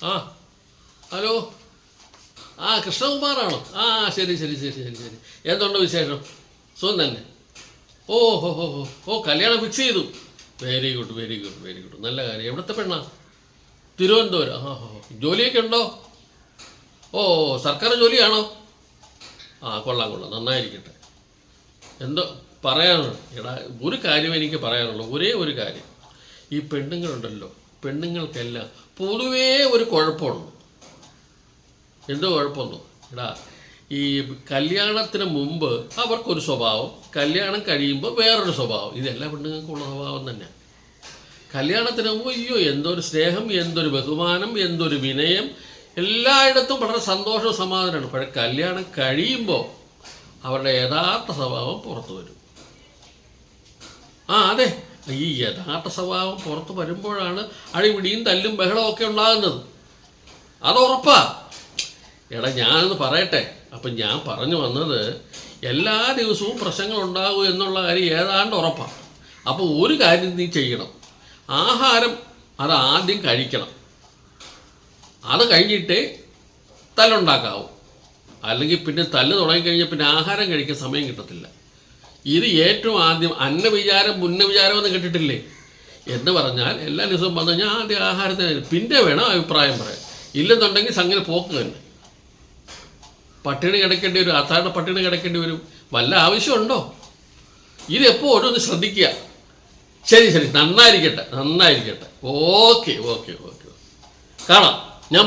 ആ ഹലോ. ആ കൃഷ്ണകുമാറാണോ? ആ ശരി ശരി ശരി ശരി ശരി. എന്തുണ്ട് വിശേഷം? സുഖം തന്നെ. ഓ ഹോ ഹോ ഹോ ഓ കല്യാണം ഫിക്സ് ചെയ്തു. Very good very good very good. നല്ല കാര്യം. എവിടുത്തെ പെണ്ണാ? തിരുവനന്തപുരം. ആ ഹോ. ജോലിയൊക്കെ ഉണ്ടോ? ഓ സർക്കാർ ജോലിയാണോ? ആ കൊള്ളാം കൊള്ളാം, നന്നായിരിക്കട്ടെ. എന്തോ പറയാനുള്ളൂ എടാ, ഒരു കാര്യം എനിക്ക് പറയാനുള്ളൂ, ഒരേ ഒരു കാര്യം. ഈ പെണ്ണുങ്ങളുണ്ടല്ലോ, പെണ്ണുങ്ങൾക്കെല്ലാം പൊതുവേ ഒരു കുഴപ്പമുണ്ട്. എന്തോ കുഴപ്പമൊന്നു എടാ, ഈ കല്യാണത്തിന് മുമ്പ് അവർക്കൊരു സ്വഭാവം, കല്യാണം കഴിയുമ്പോൾ വേറൊരു സ്വഭാവം. ഇതെല്ലാ പെണ്ണുങ്ങൾക്കുള്ള സ്വഭാവം തന്നെ. കല്യാണത്തിന് മുമ്പ് അയ്യോ എന്തൊരു സ്നേഹം, എന്തൊരു ബഹുമാനം, എന്തൊരു വിനയം, എല്ലായിടത്തും വളരെ സന്തോഷവും സമാധാനമാണ്. പക്ഷേ കല്യാണം കഴിയുമ്പോൾ അവരുടെ യഥാർത്ഥ സ്വഭാവം പുറത്തു വരും. ആ അതെ, ഈ യഥാർത്ഥ സ്വഭാവം പുറത്ത് വരുമ്പോഴാണ് അടിപിടിയും തല്ലും ബഹളവും ഒക്കെ ഉണ്ടാകുന്നത്. അതുറപ്പാ. എടാ ഞാനൊന്ന് പറയട്ടെ. അപ്പം ഞാൻ പറഞ്ഞു വന്നത്, എല്ലാ ദിവസവും പ്രശ്നങ്ങൾ ഉണ്ടാകും എന്നുള്ള കാര്യം ഏതാണ്ട് ഉറപ്പാണ്. അപ്പോൾ ഒരു കാര്യം നീ ചെയ്യണം, ആഹാരം അത് ആദ്യം കഴിക്കണം. അത് കഴിഞ്ഞിട്ടേ തല്ലുണ്ടാക്കാവൂ. അല്ലെങ്കിൽ പിന്നെ തല്ല് തുടങ്ങിക്കഴിഞ്ഞാൽ പിന്നെ ആഹാരം കഴിക്കാൻ സമയം കിട്ടത്തില്ല. ഇത് ഏറ്റവും ആദ്യം അന്നവിചാരം മുന്നവിചാരം എന്ന് കേട്ടിട്ടില്ലേ? എന്ന് പറഞ്ഞാൽ എല്ലാ ദിവസവും വന്നു കഴിഞ്ഞാൽ ആദ്യം ആഹാരത്തിന്, പിന്നെ വേണം അഭിപ്രായം പറയാൻ. ഇല്ലെന്നുണ്ടെങ്കിൽ സംഗതി പോക്ക് തന്നെ. പട്ടിണി കിടക്കേണ്ടി വരും, അത്താഴ പട്ടിണി കിടക്കേണ്ടി വരും. വല്ല ആവശ്യമുണ്ടോ? ഇതെപ്പോഴും ഒന്ന് ശ്രദ്ധിക്കുക. ശരി ശരി, നന്നായിരിക്കട്ടെ നന്നായിരിക്കട്ടെ. ഓക്കെ ഓക്കെ ഓക്കെ, കാണാം. ഞാൻ